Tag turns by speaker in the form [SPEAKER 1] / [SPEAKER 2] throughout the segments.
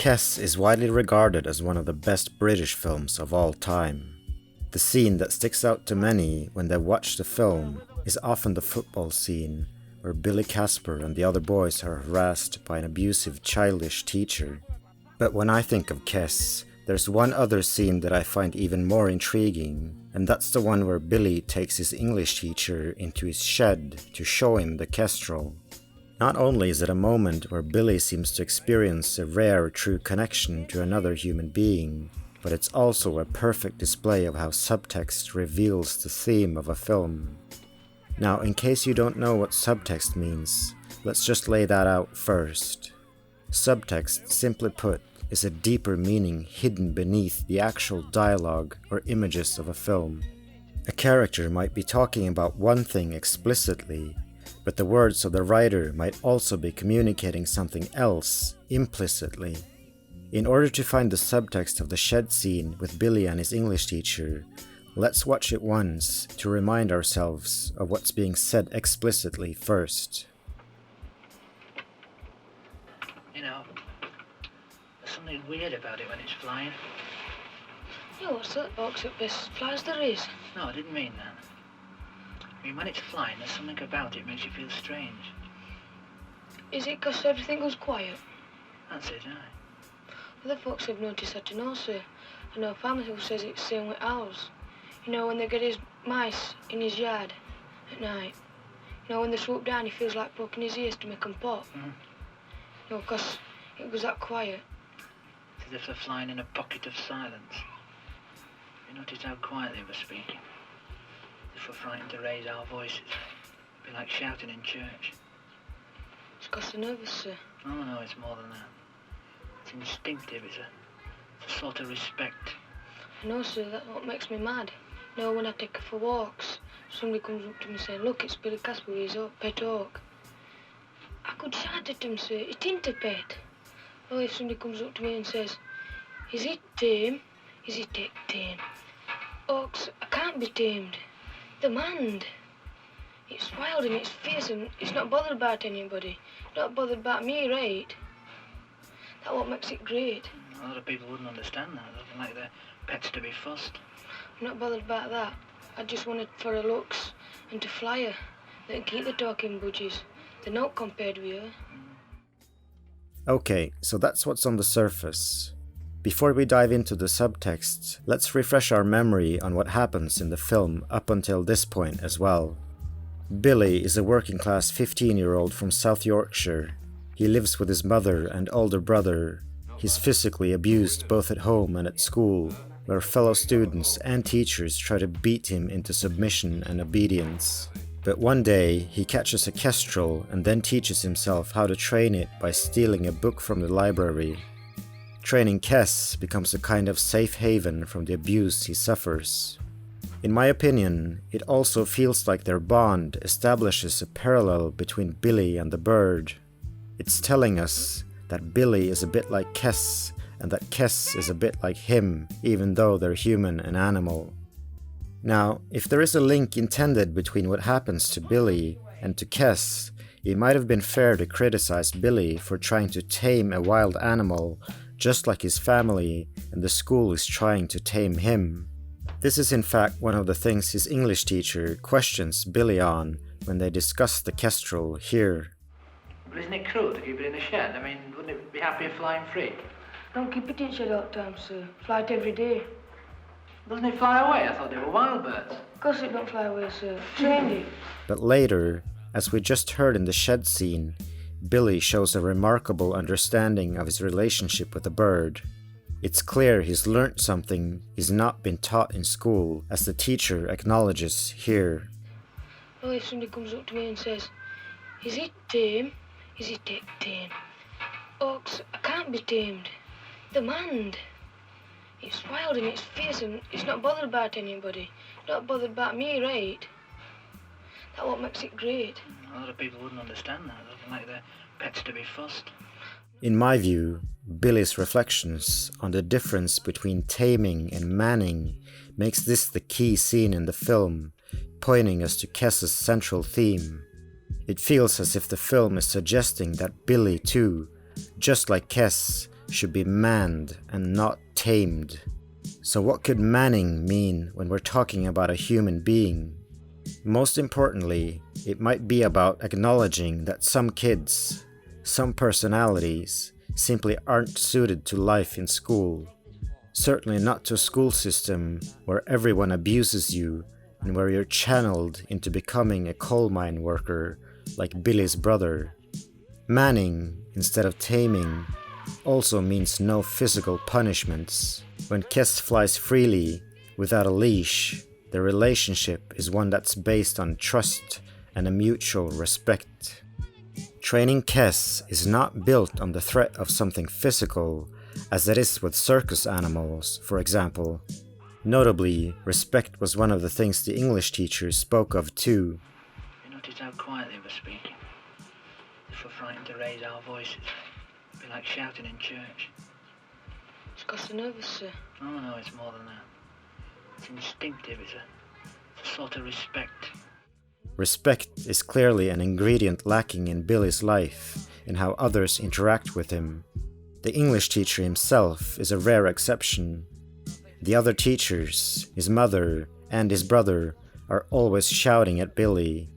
[SPEAKER 1] Kes is widely regarded as one of the best British films of all time. The scene that sticks out to many when they watch the film is often the football scene where Billy Casper and the other boys are harassed by an abusive, childish teacher. But when I think of Kes, there's one other scene that I find even more intriguing, and that's the one where Billy takes his English teacher into his shed to show him the kestrel. Not only is it a moment where Billy seems to experience a rare, true connection to another human being, but it's also a perfect display of how subtext reveals the theme of a film. Now, in case you don't know what subtext means, let's just lay that out first. Subtext, simply put, is a deeper meaning hidden beneath the actual dialogue or images of a film. A character might be talking about one thing explicitly, but the words of the writer might also be communicating something else implicitly. In order to find the subtext of the shed scene with Billy and his English teacher, let's watch it once to remind ourselves of what's being said explicitly first.
[SPEAKER 2] You know, there's something weird about it when it's flying.
[SPEAKER 3] Yeah, what's that box that best flies there is?
[SPEAKER 2] No, I didn't mean that. I mean, when it's flying, there's something about it makes you feel strange.
[SPEAKER 3] Is it because everything goes quiet?
[SPEAKER 2] That's it, aye.
[SPEAKER 3] Other folks have noticed that too, sir. I know a family who says it's the same with owls. You know, when they get his mice in his yard at night. You know, when they swoop down, he feels like poking his ears to make them pop.
[SPEAKER 2] Mm.
[SPEAKER 3] You know, because it was that quiet.
[SPEAKER 2] It's as if they're flying in a pocket of silence. You noticed how quiet they were speaking? As if we're frightened to raise our voices. It'd be like shouting in church.
[SPEAKER 3] It's because they're nervous, sir.
[SPEAKER 2] Oh, no, it's more than that. It's instinctive, it's a sort of respect.
[SPEAKER 3] I know, sir, that's what makes me mad. You know, when I take her for walks, somebody comes up to me saying, "Look, it's Billy Casper, he's a pet hawk." I could shout at him, sir, "It ain't a pet." Or if somebody comes up to me and says, "Is it tame? Is it tame?" Hawks, I can't be tamed. They're manned. It's wild and it's fierce and it's not bothered about anybody. Not bothered about me, right? That's what makes it great.
[SPEAKER 2] A lot of people wouldn't understand that. They'd like their pets to be fussed.
[SPEAKER 3] I'm not bothered about that. I just wanted for her looks and to fly her. They can keep the talking budgies. They're not compared with her.
[SPEAKER 1] Okay, so that's what's on the surface. Before we dive into the subtext, let's refresh our memory on what happens in the film up until this point as well. Billy is a working-class 15-year-old from South Yorkshire. He lives with his mother and older brother. He's physically abused both at home and at school, where fellow students and teachers try to beat him into submission and obedience. But one day, he catches a kestrel and then teaches himself how to train it by stealing a book from the library. Training Kes becomes a kind of safe haven from the abuse he suffers. In my opinion, it also feels like their bond establishes a parallel between Billy and the bird. It's telling us that Billy is a bit like Kes, and that Kes is a bit like him, even though they're human and animal. Now, if there is a link intended between what happens to Billy and to Kes, it might have been fair to criticize Billy for trying to tame a wild animal, just like his family and the school is trying to tame him. This is in fact one of the things his English teacher questions Billy on when they discuss the kestrel here.
[SPEAKER 2] But isn't it cruel to keep it in a shed? I mean, wouldn't it be happier flying free?
[SPEAKER 3] Don't keep it in shed all the time, sir. Fly it every day.
[SPEAKER 2] Doesn't it fly away? I thought they were wild birds.
[SPEAKER 3] Of course it don't fly away, sir. Trained it.
[SPEAKER 1] But later, as we just heard in the shed scene, Billy shows a remarkable understanding of his relationship with the bird. It's clear he's learnt something he's not been taught in school, as the teacher acknowledges here.
[SPEAKER 3] Well, if somebody comes up to me and says, "Is it tame? Is it tame?" Hawks, I can't be tamed. They're manned. It's wild and it's fierce and it's not bothered about anybody. Not bothered about me, right? That's what makes it great.
[SPEAKER 2] A lot of people wouldn't understand that. They'd like their pets to be fussed.
[SPEAKER 1] In my view, Billy's reflections on the difference between taming and manning makes this the key scene in the film, pointing us to Kes's central theme. It feels as if the film is suggesting that Billy too, just like Kes, should be manned and not tamed. So what could manning mean when we're talking about a human being? Most importantly, it might be about acknowledging that some kids, some personalities, simply aren't suited to life in school. Certainly not to a school system where everyone abuses you and where you're channeled into becoming a coal mine worker like Billy's brother. Manning, instead of taming, also means no physical punishments. When Kes flies freely, without a leash, the relationship is one that's based on trust and a mutual respect. Training Kes is not built on the threat of something physical, as it is with circus animals, for example. Notably, respect was one of the things the English teachers spoke of too.
[SPEAKER 2] You notice how quietly we're speaking? If we're frightened to raise our voices, it'd be like shouting in church.
[SPEAKER 3] It's 'cause they're nervous, sir.
[SPEAKER 2] Oh no, it's more than that. It's instinctive, it's a sort of respect.
[SPEAKER 1] Respect is clearly an ingredient lacking in Billy's life in how others interact with him. The English teacher himself is a rare exception. The other teachers, his mother and his brother, are always shouting at Billy.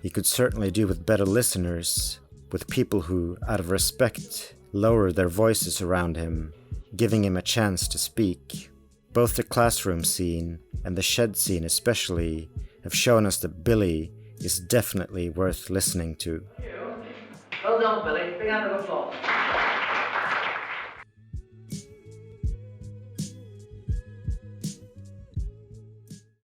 [SPEAKER 1] He could certainly do with better listeners, with people who, out of respect, lower their voices around him, giving him a chance to speak. Both the classroom scene and the shed scene especially have shown us that Billy is definitely worth listening to.
[SPEAKER 2] Well done, Billy. Big round of applause.